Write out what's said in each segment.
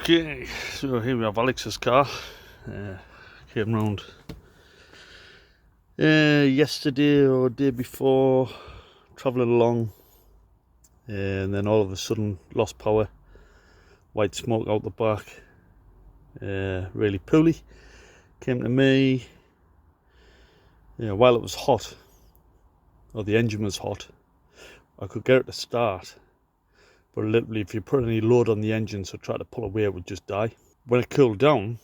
Okay, so here we have Alex's car. Came round yesterday or day before, travelling along, and then all of a sudden lost power. White smoke out the back, really poorly. Came to me while it was hot, or the engine was hot. I could get it to start, but literally if you put any load on the engine, so try to pull away, it would just die. When it cooled down,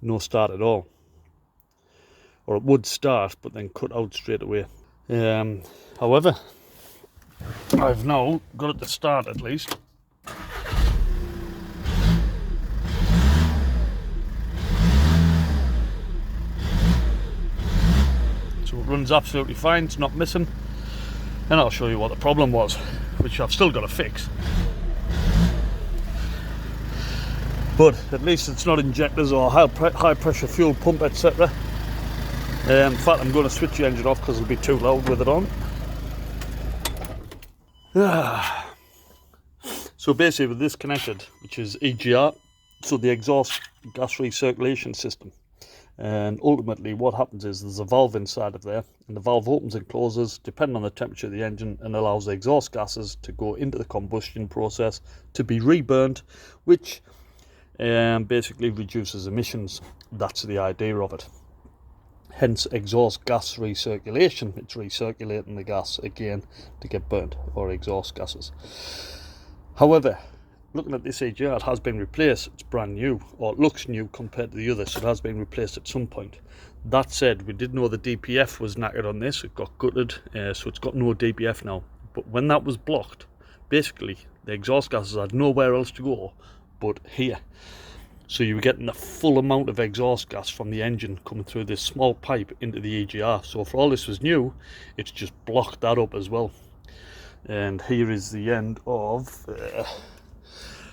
no start at all, or it would start but then cut out straight away. However, I've now got it to start at least. So it runs absolutely fine, it's not missing, and I'll show you what the problem was, which I've still got to fix. But at least it's not injectors or high pressure fuel pump, etc. In fact, I'm going to switch the engine off because it'll be too loud with it on. So basically with this connected, which is EGR, so the exhaust gas recirculation system, and ultimately what happens is there's a valve inside of there, and the valve opens and closes depending on the temperature of the engine and allows the exhaust gases to go into the combustion process to be reburned, which basically reduces emissions. That's the idea of it. Hence exhaust gas recirculation. It's recirculating the gas again to get burnt, or exhaust gases. However, looking at this EGR, it has been replaced. It's brand new, or it looks new compared to the others, so it has been replaced at some point. That said, we did know the DPF was knackered on this. It got gutted, so it's got no DPF now. But when that was blocked, basically the exhaust gases had nowhere else to go but here. So you were getting the full amount of exhaust gas from the engine coming through this small pipe into the EGR. So for all this was new, it's just blocked that up as well. And here is the end of,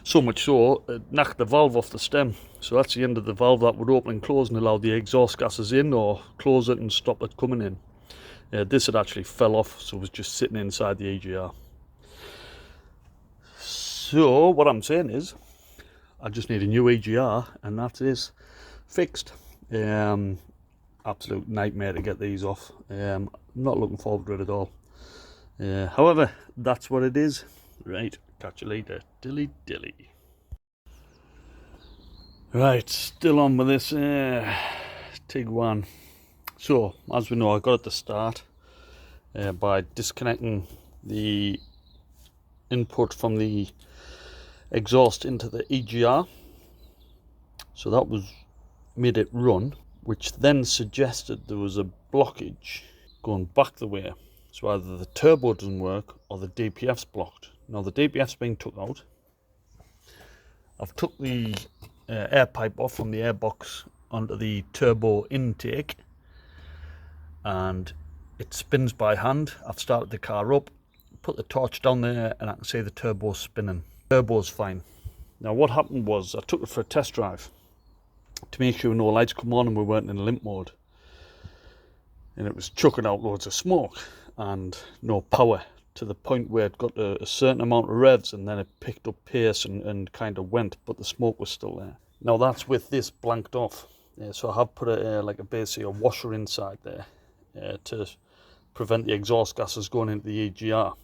so much so, it knocked the valve off the stem. So that's the end of the valve that would open and close and allow the exhaust gases in, or close it and stop it coming in. This had actually fell off, so it was just sitting inside the EGR. So what I'm saying is, I just need a new EGR, and that is fixed. Absolute nightmare to get these off. I'm not looking forward to it at all. However, that's what it is. Right, catch you later. Dilly dilly. Right, still on with this Tiguan. So, as we know, I got it to start by disconnecting the input from the exhaust into the EGR, so that was made it run, which then suggested there was a blockage going back the way, so either the turbo doesn't work or the DPF's blocked. Now the DPF's been took out. I've took the air pipe off from the airbox onto the turbo intake, and it spins by hand. I've started the car up, put the torch down there, and I can see the turbo spinning. Turbo's fine. Now what happened was I took it for a test drive to make sure no lights come on and we weren't in limp mode, and it was chucking out loads of smoke and no power, to the point where it got a certain amount of revs and then it picked up pace and kind of went, but the smoke was still there. Now that's with this blanked off, so I have put basically a washer inside there to prevent the exhaust gases going into the EGR,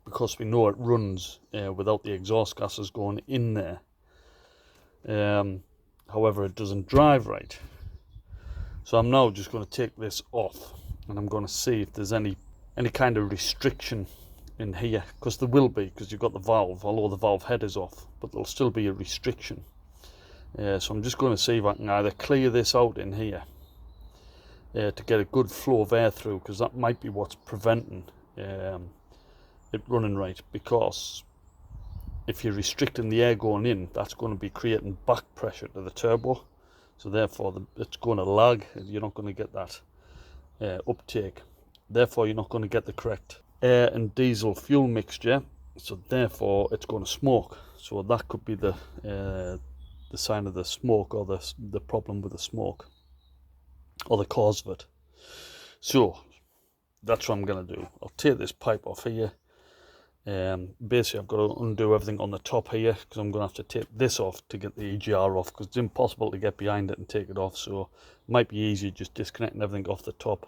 because we know it runs without the exhaust gases going in there. However, it doesn't drive right. So I'm now just going to take this off, and I'm going to see if there's any kind of restriction in here, because there will be, because you've got the valve, although the valve head is off, but there'll still be a restriction. So I'm just going to see if I can either clear this out in here to get a good flow of air through, because that might be what's preventing it running right, because if you're restricting the air going in, that's going to be creating back pressure to the turbo, so therefore it's going to lag. You're not going to get that uptake, therefore you're not going to get the correct air and diesel fuel mixture, so therefore it's going to smoke. So that could be the sign of the smoke, or the problem with the smoke, or the cause of it. So that's what I'm going to do. I'll take this pipe off here, Basically I've got to undo everything on the top here because I'm going to have to take this off to get the EGR off, because it's impossible to get behind it and take it off. So it might be easy just disconnecting everything off the top.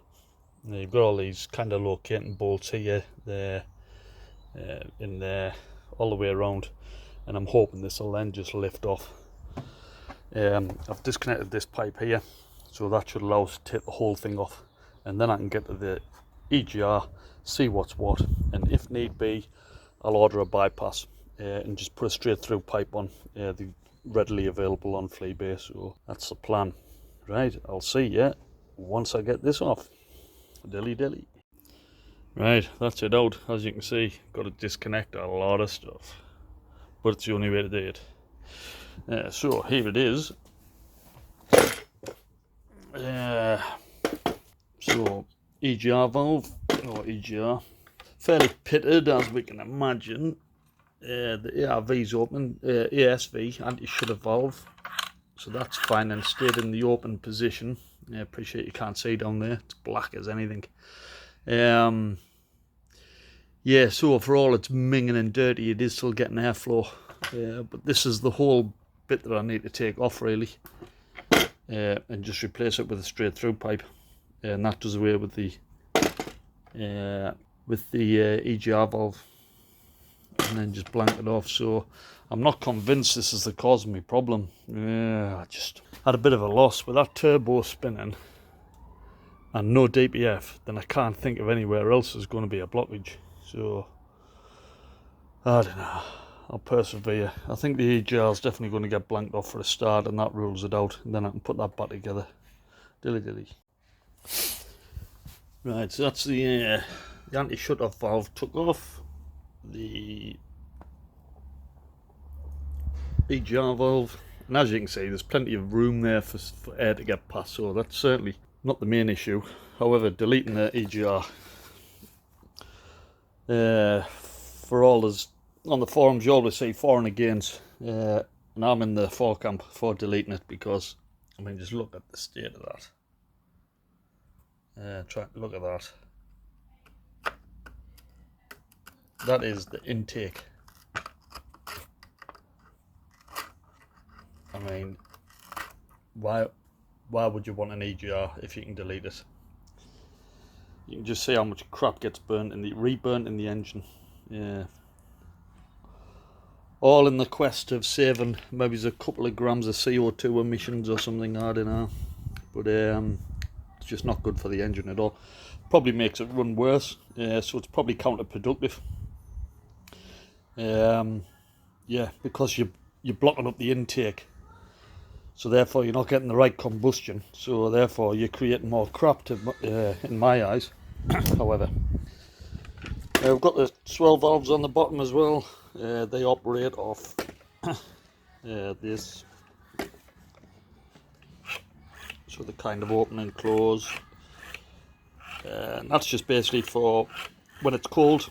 And you've got all these kind of locating bolts here, there, in there, all the way around, and I'm hoping this will then just lift off. I've disconnected this pipe here, so that should allow us to take the whole thing off, and then I can get to the EGR, see what's what, and if need be I'll order a bypass and just put a straight through pipe on. They're readily available on Fleabay, so that's the plan. Right, I'll see you once I get this off. Dilly dilly. Right, that's it out. As you can see, got to disconnect a lot of stuff, but it's the only way to do it. So here it is. So EGR valve, or EGR, fairly pitted as we can imagine. The ARV's open, ASV, anti-shutter valve, so that's fine and stayed in the open position. I appreciate you can't see down there, it's black as anything. Yeah, so for all it's minging and dirty, it is still getting airflow. But this is the whole bit that I need to take off really, and just replace it with a straight through pipe, and that does away with the EGR valve, and then just blank it off. So I'm not convinced this is the cause of my problem. I just had a bit of a loss with that turbo spinning and no DPF. Then I can't think of anywhere else there's going to be a blockage. So I don't know, I'll persevere. I think the EGR is definitely going to get blanked off for a start, and that rules it out, and then I can put that back together. Dilly dilly. Right, so that's the anti-shutter valve took off, the EGR valve, and as you can see there's plenty of room there for air to get past, so that's certainly not the main issue. However, deleting the EGR, for all those on the forums you always see for and against, and I'm in the for camp for deleting it, because I mean, just look at the state of that. Try to look at that. That is the intake. I mean, why would you want an EGR if you can delete it? You can just see how much crap gets burnt in the reburnt in the engine. Yeah. All in the quest of saving maybe a couple of grams of CO2 emissions or something, I don't know. But it's just not good for the engine at all. Probably makes it run worse, so it's probably counterproductive. Yeah, because you're blocking up the intake, so therefore you're not getting the right combustion, so therefore you're creating more crap in my eyes. However, we've got the swell valves on the bottom as well. They operate off this, so they kind of open and close, and that's just basically for when it's cold.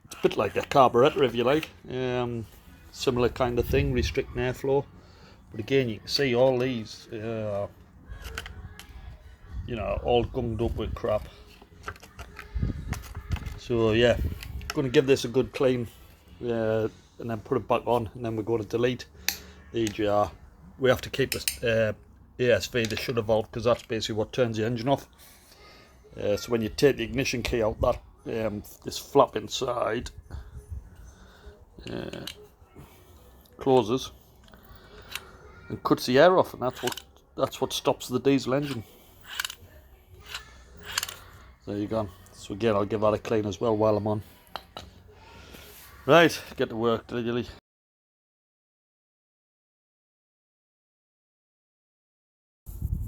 It's a bit like a carburetor, if you like, similar kind of thing, restricting airflow. But again, you can see all these, you know, all gummed up with crap. So yeah, going to give this a good clean, and then put it back on, and then we're going to delete the EGR. We have to keep the ASV, the shutter valve, because that's basically what turns the engine off. So when you take the ignition key out, that this flap inside closes and cuts the air off, and that's what stops the diesel engine. There you go. So again, I'll give that a clean as well while I'm on. Right, get to work, dilly.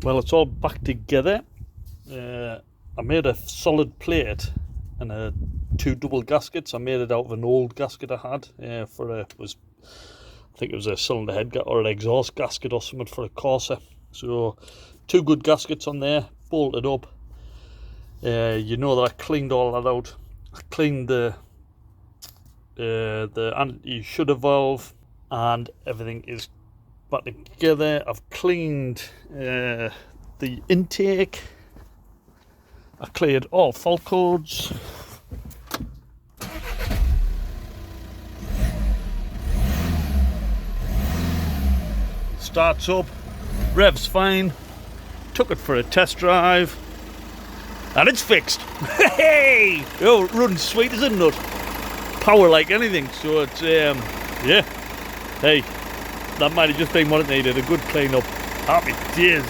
Well, it's all back together. I made a solid plate and 2 double gaskets. I made it out of an old gasket I had I think it was a cylinder head or an exhaust gasket or something for a Corsa. So 2 good gaskets on there, bolted up. You know that I cleaned all that out. I cleaned the anti-shutter valve, and everything is back together. I've cleaned the intake. I cleared all fault codes. starts up, revs fine, took it for a test drive, and it's fixed. Hey! Oh, it runs sweet as a nut. Power like anything, so it's, yeah. Hey, that might have just been what it needed, a good clean up. Happy days.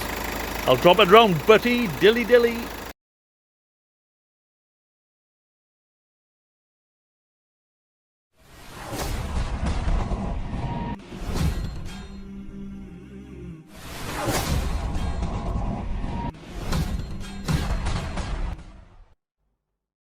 I'll drop it round, Betty, dilly dilly.